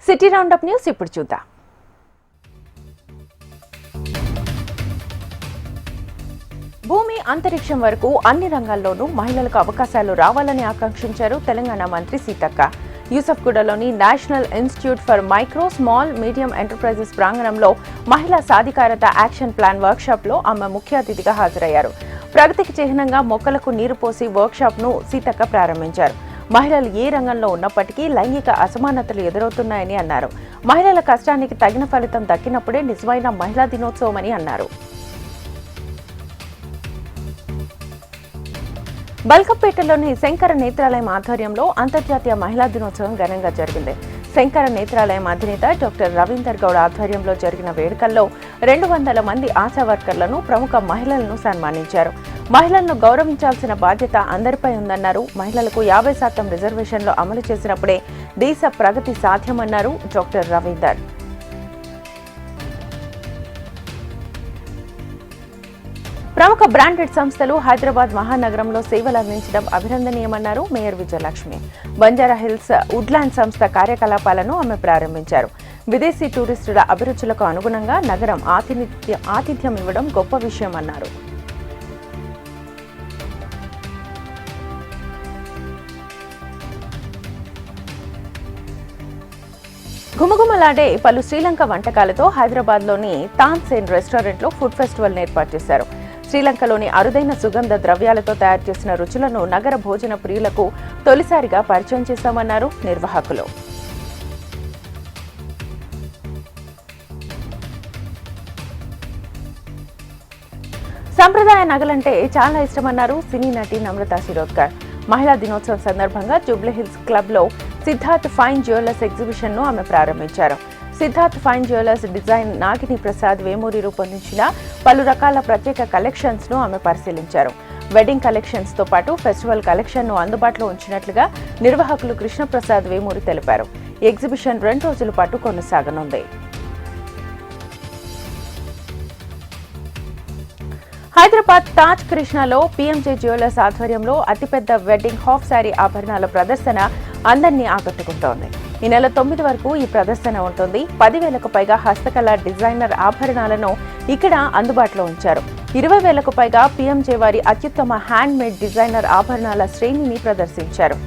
City round up news ఇప్పుడు చూద్దాం. భూమి అంతరిక్షం వరకు అన్ని రంగాల్లోనూ మహిళలకు అవకాశాలు రావాలని ఆకాంక్షించారు తెలంగాణ మంత్రి సీతక్క. యూసఫ్గూడలోని national institute for micro, small, medium enterprises ప్రాంగణంలో మహిళా సాధికారత యాక్షన్ ప్లాన్ వర్క్షాప్లో ఆమె ముఖ్య అతిథిగా హాజరయ్యారు. ప్రగతికి చిహ్నంగా మొక్కలకు నీరు పోసి వర్క్షాప్ను సీతక్క ప్రారంభించారు. మహిళలు ఏ రంగంలో ఉన్నప్పటికీ లైంగిక అసమానతలు ఎదురవుతున్నాయని అన్నారు. మహిళల కష్టానికి తగిన ఫలితం దక్కినప్పుడే నిజమైన మహిళా దినోత్సవం అని అన్నారు. బల్కంపేటలోని శంకర నేత్రాలయం ఆధ్వర్యంలో అంతర్జాతీయ మహిళా దినోత్సవం ఘనంగా జరిగింది. శంకర నేత్రాలయం అధినేత డాక్టర్ రవీందర్ గౌడ్ ఆధ్వర్యంలో జరిగిన వేడుకల్లో 200 మంది ఆశా వర్కర్లను, ప్రముఖ మహిళలను సన్మానించారు. మహిళలను గౌరవించాల్సిన బాధ్యత అందరిపై ఉందన్నారు. మహిళలకు 50% రిజర్వేషన్లు అమలు చేసినప్పుడే దేశ ప్రగతి సాధ్యమన్నారు డాక్టర్ రవీందర్. ప్రముఖ బ్రాండెడ్ సంస్థలు హైదరాబాద్ మహానగరంలో సేవలు అందించడం అభినందనీయమన్నారు మేయర్ విజయలక్ష్మి. బంజారాహిల్స్ వుడ్లాండ్ సంస్థ కార్యకలాపాలను ఆమె ప్రారంభించారు. విదేశీ టూరిస్టుల అభిరుచులకు అనుగుణంగా నగరం ఆతిథ్యం ఇవ్వడం గొప్ప విషయమన్నారు. గుమగుమలాడే పలు శ్రీలంక వంటకాలతో హైదరాబాద్లోని తాన్సేన్ రెస్టారెంట్లో ఫుడ్ ఫెస్టివల్ ఏర్పాటు చేశారు. శ్రీలంకలోని అరుదైన సుగంధ ద్రవ్యాలతో తయారు చేసిన రుచులను నగర భోజన ప్రియులకు తొలిసారిగా పరిచయం చేశామన్నారు నిర్వాహకులు. సంప్రదాయ నగలంటే చాలా ఇష్టమన్నారు సినీ నటి నమ్రతా శిరోద్కర్. మహిళా దినోత్సవం సందర్భంగా జూబ్లీహిల్స్ క్లబ్లో సిద్ధార్థ్ ఫైన్ జ్యువెలర్స్ ఎగ్జిబిషన్ను ఆమె ప్రారంభించారు. సిద్ధార్థ్ ఫైన్ జ్యువెలర్స్ డిజైన్ నాగిని ప్రసాద్ వేమూరి రూపొందించిన పలు రకాల ప్రత్యేక కలెక్షన్స్ ను ఆమె పరిశీలించారు. వెడ్డింగ్ కలెక్షన్స్ తో పాటు ఫెస్టివల్ కలెక్షన్ ను అందుబాటులో ఉంచినట్లుగా నిర్వాహకులు కృష్ణప్రసాద్ వేమూరి తెలిపారు. ఈ ఎగ్జిబిషన్ 2 రోజుల పాటు కొనసాగనుంది. హైదరాబాద్ తాజ్ కృష్ణలో పీఎంజే జ్యువెలర్స్ ఆధ్వర్యంలో అతిపెద్ద వెడ్డింగ్ హాఫ్ శారీ ఆభరణాల ప్రదర్శన అందరినీ ఆకట్టుకుంటోంది. ఈ నెల 9 వరకు ఈ ప్రదర్శన ఉంటుంది. 10,000కు పైగా హస్తకళ డిజైనర్ ఆభరణాలను ఇక్కడ అందుబాటులో ఉంచారు. 20,000కు పైగా పీఎంజే వారి అత్యుత్తమ హ్యాండ్ మేడ్ డిజైనర్ ఆభరణాల శ్రేణిని ప్రదర్శించారు.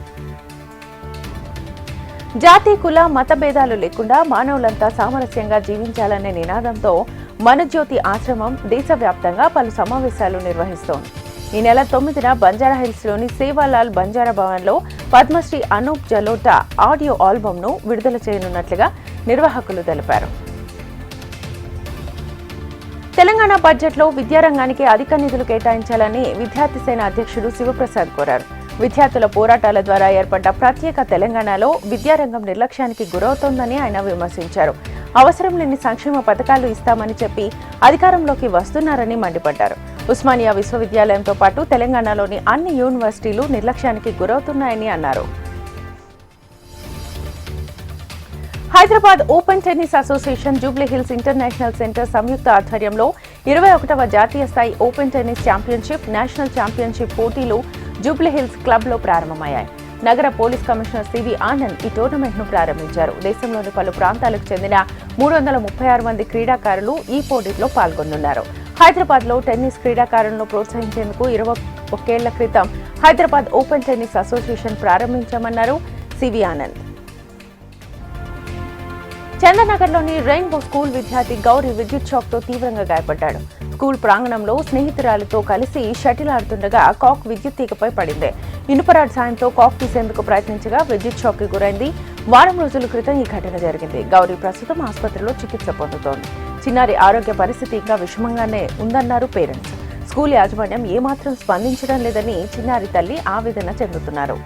జాతి, కుల, మత భేదాలు లేకుండా మానవులంతా సామరస్యంగా జీవించాలనే నినాదంతో మనజ్యోతి ఆశ్రమం దేశవ్యాప్తంగా పలు సమావేశాలు నిర్వహిస్తోంది. ఈ నెల 9న బంజారాహిల్స్లోని సేవాలాల్ బంజారా భవన్లో పద్మశ్రీ అనూప్ జలోటా ఆడియో ఆల్బమ్ను విడుదల చేయనున్నట్లుగా నిర్వాహకులు తెలిపారు. తెలంగాణ బడ్జెట్లో విద్యారంగానికి అధిక నిధులు కేటాయించాలని విద్యార్థి సేన అధ్యక్షుడు శివప్రసాద్ కోరారు. విద్యార్థుల పోరాటాల ద్వారా ఏర్పడ్డ ప్రత్యేక తెలంగాణలో విద్యారంగం నిర్లక్ష్యానికి గురవుతోందని ఆయన విమర్శించారు. అవసరం లేని సంక్షేమ పథకాలు ఇస్తామని చెప్పి అధికారంలోకి వస్తున్నారని మండిపడ్డారు. ఉస్మానియా విశ్వవిద్యాలయంతో పాటు తెలంగాణలోని అన్ని యూనివర్సిటీలు నిర్లక్ష్యానికి గురవుతున్నాయని అన్నారు. Hyderabad open tennis association Jubilee Hills international centre సంయుక్త ఆధ్వర్యంలో 21వ జాతీయ స్థాయి open tennis championship, national championship పోటీలు జూబ్లీహిల్స్ క్లబ్లో ప్రారంభమయ్యాయి. నగర పోలీస్ కమిషనర్ సివి ఆనంద్ ఈ టోర్నమెంట్ను ప్రారంభించారు. దేశంలోని పలు ప్రాంతాలకు చెందిన 336 మంది క్రీడాకారులు ఈ పోటీలో పాల్గొనున్నారు. హైదరాబాద్లో టెన్నిస్ క్రీడాకారులను ప్రోత్సహించేందుకు 21 ఏళ్ల క్రితం హైదరాబాద్ ఓపెన్ టెన్నిస్ అసోసియేషన్ ప్రారంభించామన్నారు సివి ఆనంద్. చందనగర్లోని రెయిన్బో స్కూల్ విద్యార్థి గౌరీ విద్యుత్ షాక్ తో తీవ్రంగా గాయపడ్డాడు. స్కూల్ ప్రాంగణంలో స్నేహితురాలతో కలిసి షటిల్ ఆడుతుండగా కాక్ విద్యుత్ తీగపై పడింది. ఇనుపరాడ్ సాయంతో కాక్ తీసేందుకు ప్రయత్నించగా విద్యుత్ షాక్ కి గురైంది. వారం రోజుల క్రితం ఈ ఘటన జరిగింది. గౌరీ ప్రస్తుతం ఆసుపత్రిలో చికిత్స పొందుతోంది. చిన్నారి ఆరోగ్య పరిస్థితి ఇంకా విషమంగానే ఉందన్నారు పేరెంట్స్. స్కూల్ యాజమాన్యం ఏమాత్రం స్పందించడం లేదని చిన్నారి తల్లి ఆవేదన చెందుతున్నారు.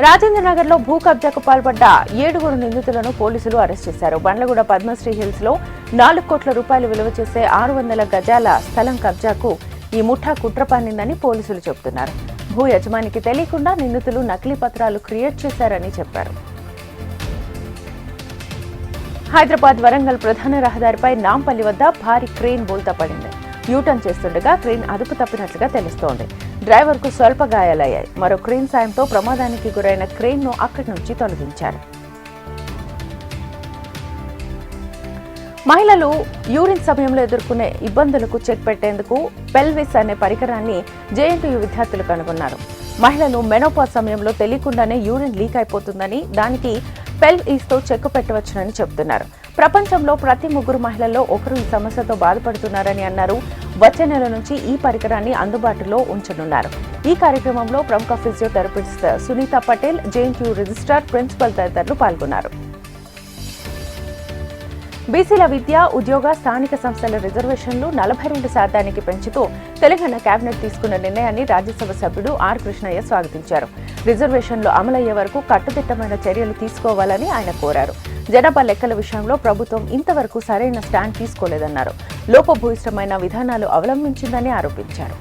రాజేంద్రనగర్లో భూ కబ్జాకు పాల్పడ్డ 7 నిందితులను పోలీసులు అరెస్ట్ చేశారు. బండ్లగూడ పద్మశ్రీ హిల్స్ లో 4 కోట్ల రూపాయలు విలువ చేసే 600 గజాల స్థలం కబ్జాకు ఈ ముఠా కుట్ర పన్నిందని పోలీసులు చెబుతున్నారు. భూ యజమానికి తెలియకుండా నిందితులు నకిలీ పత్రాలు క్రియేట్ చేశారని చెప్పారు. హైదరాబాద్ వరంగల్ ప్రధాన రహదారిపై నాంపల్లి వద్ద భారీ క్రేన్ బోల్తా పడింది. యూటర్న్ చేస్తుండగా క్రేన్ అదుపు తప్పినట్లుగా తెలుస్తోంది. డ్రైవర్కు స్వల్ప గాయాలయ్యాయి. మరో క్రేన్ సాయంతో ప్రమాదానికి గురైన క్రేన్ను అక్కడి నుంచి తొలగించారు. మహిళలు యూరిన్ సమయంలో ఎదుర్కొనే ఇబ్బందులకు చెక్ పెట్టేందుకు పెల్విస్ అనే పరికరాన్ని జేఎన్టీయూ విద్యార్థులు కనుగొన్నారు. మహిళలు మెనోపాజ్ సమయంలో తెలియకుండానే యూరిన్ లీక్ అయిపోతుందని, దానికి పెల్విస్తో చెక్ పెట్టవచ్చునని చెబుతున్నారు. ప్రపంచంలో ప్రతి 3 మహిళల్లో ఒకరు ఈ సమస్యతో బాధపడుతున్నారని అన్నారు. వచ్చే నెల నుంచి ఈ పరికరాన్ని అందుబాటులో ఉంచనున్నారు. ఈ కార్యక్రమంలో ప్రముఖ physiotherapist Sunitha Patel, JNTU registrar, principal తదితరులు పాల్గొన్నారు. బీసీల విద్య, ఉద్యోగ, స్థానిక సంస్థల రిజర్వేషన్లు 42% పెంచుతూ తెలంగాణ కేబినెట్ తీసుకున్న నిర్ణయాన్ని రాజ్యసభ సభ్యుడు ఆర్ కృష్ణయ్య స్వాగతించారు. రిజర్వేషన్లు అమలయ్యే వరకు కట్టుదిట్టమైన చర్యలు తీసుకోవాలని ఆయన కోరారు. జనాభా లెక్కల విషయంలో ప్రభుత్వం ఇంతవరకు సరైన స్టాండ్ తీసుకోలేదన్నారు. లోపభూయిష్టమైన విధానాలు అవలంబించిందని ఆరోపించారు.